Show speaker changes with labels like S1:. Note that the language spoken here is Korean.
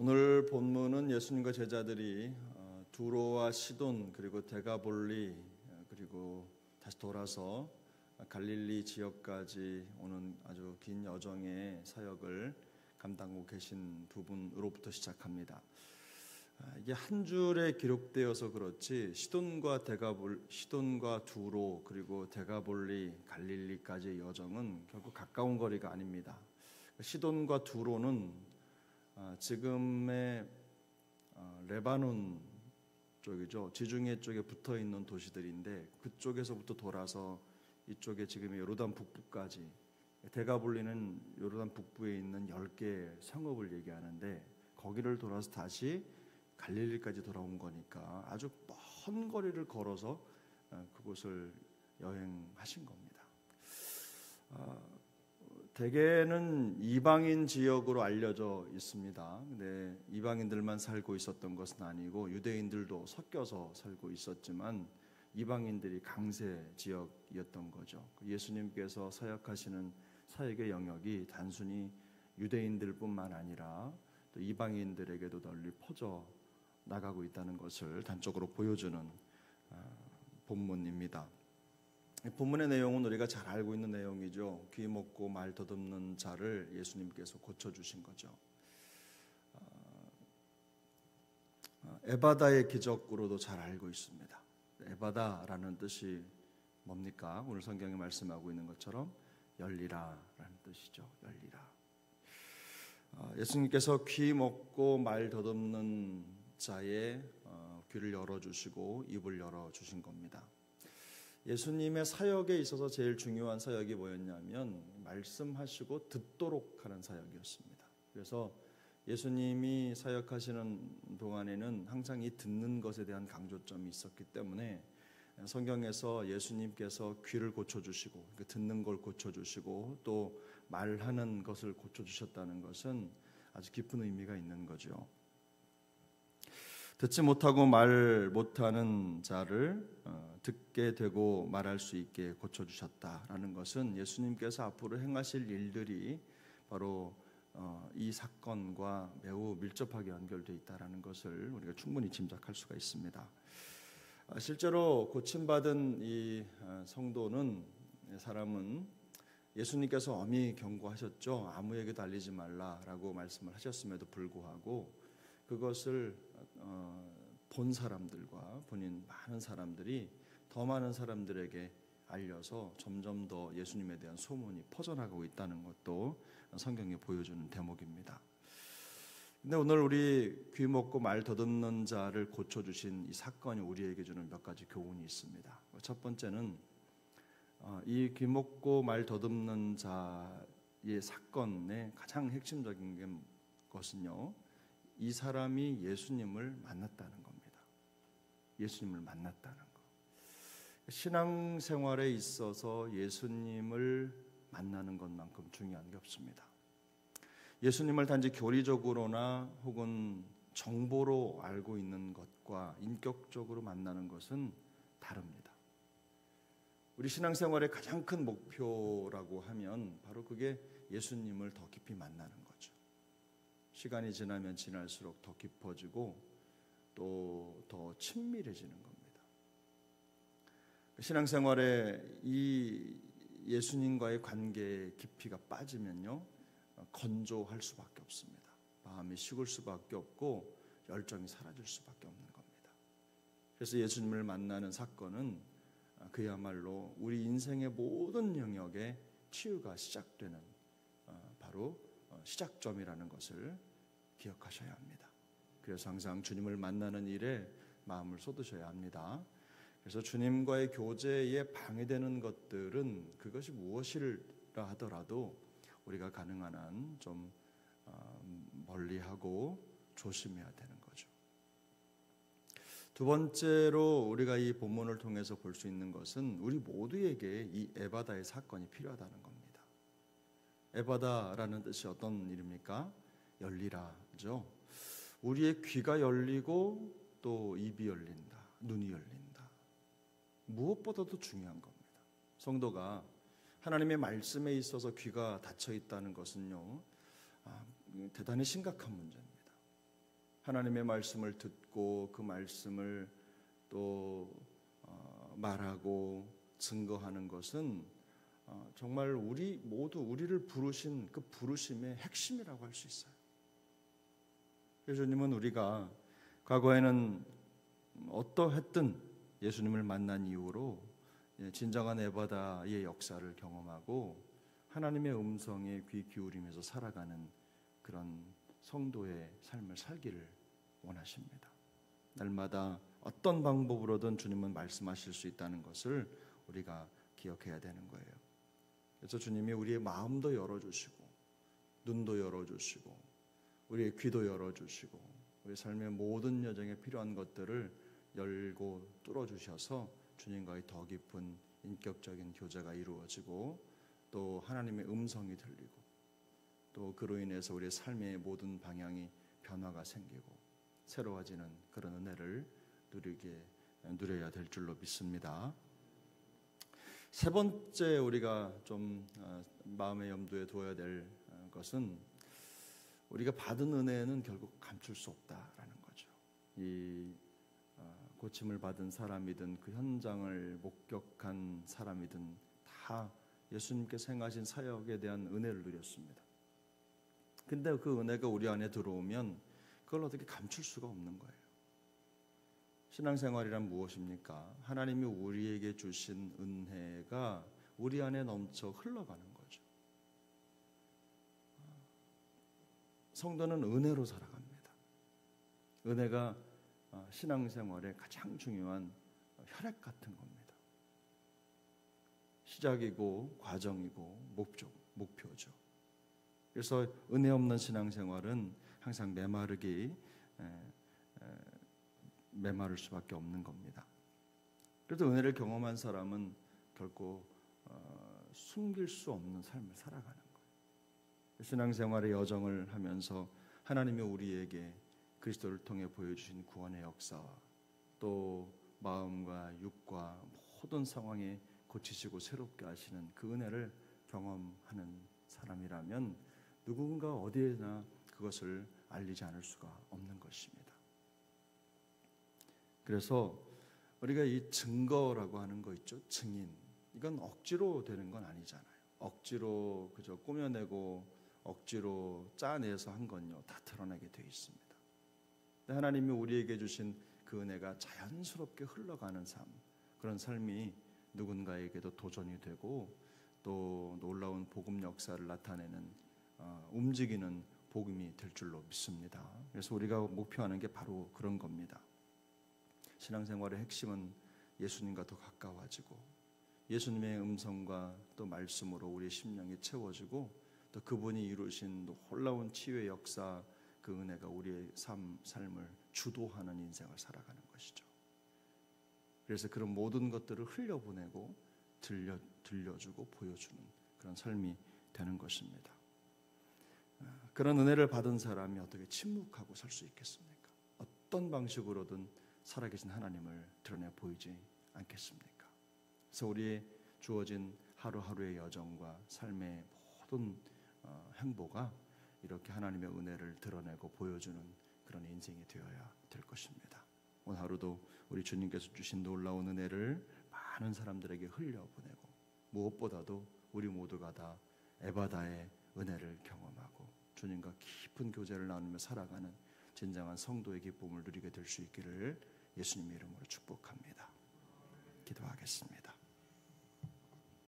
S1: 오늘 본문은 예수님과 제자들이 두로와 시돈 그리고 데가볼리 그리고 다시 돌아서 갈릴리 지역까지 오는 아주 긴 여정의 사역을 감당하고 계신 두 분으로부터 시작합니다. 이게 한 줄에 기록되어서 그렇지 시돈과 두로 그리고 데가볼리 갈릴리까지의 여정은 결국 가까운 거리가 아닙니다. 시돈과 두로는 지금의 레바논 쪽이죠. 지중해 쪽에 붙어 있는 도시들인데 그쪽에서부터 돌아서 이쪽에 지금의 요르단 북부까지, 데가볼리는 요르단 북부에 있는 10개의 성읍을 얘기하는데 거기를 돌아서 다시 갈릴리까지 돌아온 거니까 아주 먼 거리를 걸어서 그곳을 여행하신 겁니다. 대개는 이방인 지역으로 알려져 있습니다. 근데 이방인들만 살고 있었던 것은 아니고 유대인들도 섞여서 살고 있었지만 이방인들이 강세 지역이었던 거죠. 예수님께서 사역하시는 사역의 영역이 단순히 유대인들뿐만 아니라 또 이방인들에게도 널리 퍼져 나가고 있다는 것을 단적으로 보여주는 본문입니다. 본문의 내용은 우리가 잘 알고 있는 내용이죠. 귀 먹고 말 더듬는 자를 예수님께서 고쳐주신 거죠. 에바다의 기적으로도 잘 알고 있습니다. 에바다라는 뜻이 뭡니까? 오늘 성경이 말씀하고 있는 것처럼 열리라라는 뜻이죠. 열리라. 예수님께서 귀 먹고 말 더듬는 자의 귀를 열어주시고 입을 열어주신 겁니다. 예수님의 사역에 있어서 제일 중요한 사역이 뭐였냐면 말씀하시고 듣도록 하는 사역이었습니다. 그래서 예수님이 사역하시는 동안에는 항상 이 듣는 것에 대한 강조점이 있었기 때문에 성경에서 예수님께서 귀를 고쳐주시고 듣는 걸 고쳐주시고 또 말하는 것을 고쳐주셨다는 것은 아주 깊은 의미가 있는 거죠. 듣지 못하고 말 못하는 자를 듣게 되고 말할 수 있게 고쳐주셨다라는 것은 예수님께서 앞으로 행하실 일들이 바로 이 사건과 매우 밀접하게 연결되어 있다는 것을 우리가 충분히 짐작할 수가 있습니다. 실제로 고침받은 이 성도는, 사람은 예수님께서 엄히 경고하셨죠. 아무에게도 알리지 말라라고 말씀을 하셨음에도 불구하고 그것을 본 사람들과 본인 많은 사람들이 더 많은 사람들에게 알려서 점점 더 예수님에 대한 소문이 퍼져나가고 있다는 것도 성경이 보여주는 대목입니다. 근데 오늘 우리 귀 먹고 말 더듬는 자를 고쳐주신 이 사건이 우리에게 주는 몇 가지 교훈이 있습니다. 첫 번째는 이 귀 먹고 말 더듬는 자의 사건의 가장 핵심적인 것은요, 이 사람이 예수님을 만났다는 겁니다. 예수님을 만났다는 것. 신앙생활에 있어서 예수님을 만나는 것만큼 중요한 게 없습니다. 예수님을 단지 교리적으로나 혹은 정보로 알고 있는 것과 인격적으로 만나는 것은 다릅니다. 우리 신앙생활의 가장 큰 목표라고 하면 바로 그게 예수님을 더 깊이 만나는 거죠. 시간이 지나면 지날수록 더 깊어지고 또 더 친밀해지는 겁니다. 신앙생활에 이 예수님과의 관계의 깊이가 빠지면요, 건조할 수밖에 없습니다. 마음이 식을 수밖에 없고 열정이 사라질 수밖에 없는 겁니다. 그래서 예수님을 만나는 사건은 그야말로 우리 인생의 모든 영역에 치유가 시작되는 바로 시작점이라는 것을 기억하셔야 합니다. 그래서 항상 주님을 만나는 일에 마음을 쏟으셔야 합니다. 그래서 주님과의 교제에 방해되는 것들은 그것이 무엇이라 하더라도 우리가 가능한 한 좀 멀리하고 조심해야 되는 거죠. 두 번째로 우리가 이 본문을 통해서 볼 수 있는 것은 우리 모두에게 이 에바다의 사건이 필요하다는 겁니다. 에바다라는 뜻이 어떤 일입니까? 열리라죠. 우리의 귀가 열리고 또 입이 열린다, 눈이 열린다. 무엇보다도 중요한 겁니다. 성도가 하나님의 말씀에 있어서 귀가 닫혀 있다는 것은요, 대단히 심각한 문제입니다. 하나님의 말씀을 듣고 그 말씀을 또 말하고 증거하는 것은 정말 우리 모두 우리를 부르신 그 부르심의 핵심이라고 할 수 있어요. 예수님은 우리가 과거에는 어떠했든 예수님을 만난 이후로 진정한 에바다의 역사를 경험하고 하나님의 음성에 귀 기울이면서 살아가는 그런 성도의 삶을 살기를 원하십니다. 날마다 어떤 방법으로든 주님은 말씀하실 수 있다는 것을 우리가 기억해야 되는 거예요. 그래서 주님이 우리의 마음도 열어주시고 눈도 열어주시고 우리의 귀도 열어주시고 우리 삶의 모든 여정에 필요한 것들을 열고 뚫어주셔서 주님과의 더 깊은 인격적인 교제가 이루어지고 또 하나님의 음성이 들리고 또 그로 인해서 우리의 삶의 모든 방향이 변화가 생기고 새로워지는 그런 은혜를 누려야 될 줄로 믿습니다. 세 번째 우리가 좀 마음의 염두에 두어야 될 것은 우리가 받은 은혜는 결국 감출 수 없다라는 거죠. 이 고침을 받은 사람이든 그 현장을 목격한 사람이든 다 예수님께서 행하신 사역에 대한 은혜를 누렸습니다. 근데 그 은혜가 우리 안에 들어오면 그걸 어떻게 감출 수가 없는 거예요. 신앙생활이란 무엇입니까? 하나님이 우리에게 주신 은혜가 우리 안에 넘쳐 흘러가는 거죠. 성도는 은혜로 살아갑니다. 은혜가 신앙생활의 가장 중요한 혈액 같은 겁니다. 시작이고 과정이고 목표죠. 그래서 은혜 없는 신앙생활은 항상 메마를 수밖에 없는 겁니다. 그래도 은혜를 경험한 사람은 결코 숨길 수 없는 삶을 살아가는 거예요. 신앙생활의 여정을 하면서 하나님이 우리에게 그리스도를 통해 보여주신 구원의 역사와 또 마음과 육과 모든 상황에 고치시고 새롭게 하시는 그 은혜를 경험하는 사람이라면 누군가 어디에나 그것을 알리지 않을 수가 없는 것입니다. 그래서 우리가 이 증거라고 하는 거 있죠. 증인. 이건 억지로 되는 건 아니잖아요. 억지로 그저 꾸며내고 억지로 짜내서 한 건요. 다 드러나게 돼 있습니다. 하나님이 우리에게 주신 그 은혜가 자연스럽게 흘러가는 삶, 그런 삶이 누군가에게도 도전이 되고 또 놀라운 복음 역사를 나타내는 움직이는 복음이 될 줄로 믿습니다. 그래서 우리가 목표하는 게 바로 그런 겁니다. 신앙생활의 핵심은 예수님과 더 가까워지고 예수님의 음성과 또 말씀으로 우리의 심령이 채워지고 또 그분이 이루신 놀라운 치유의 역사 그 은혜가 우리의 삶을 주도하는 인생을 살아가는 것이죠. 그래서 그런 모든 것들을 흘려보내고 들려주고 보여주는 그런 삶이 되는 것입니다. 그런 은혜를 받은 사람이 어떻게 침묵하고 살 수 있겠습니까? 어떤 방식으로든 살아계신 하나님을 드러내 보이지 않겠습니까? 그래서 우리의 주어진 하루하루의 여정과 삶의 모든 행보가 이렇게 하나님의 은혜를 드러내고 보여주는 그런 인생이 되어야 될 것입니다. 오늘 하루도 우리 주님께서 주신 놀라운 은혜를 많은 사람들에게 흘려보내고 무엇보다도 우리 모두가 다 에바다의 은혜를 경험하고 주님과 깊은 교제를 나누며 살아가는 진정한 성도의 기쁨을 누리게 될 수 있기를 예수님의 이름으로 축복합니다. 기도하겠습니다.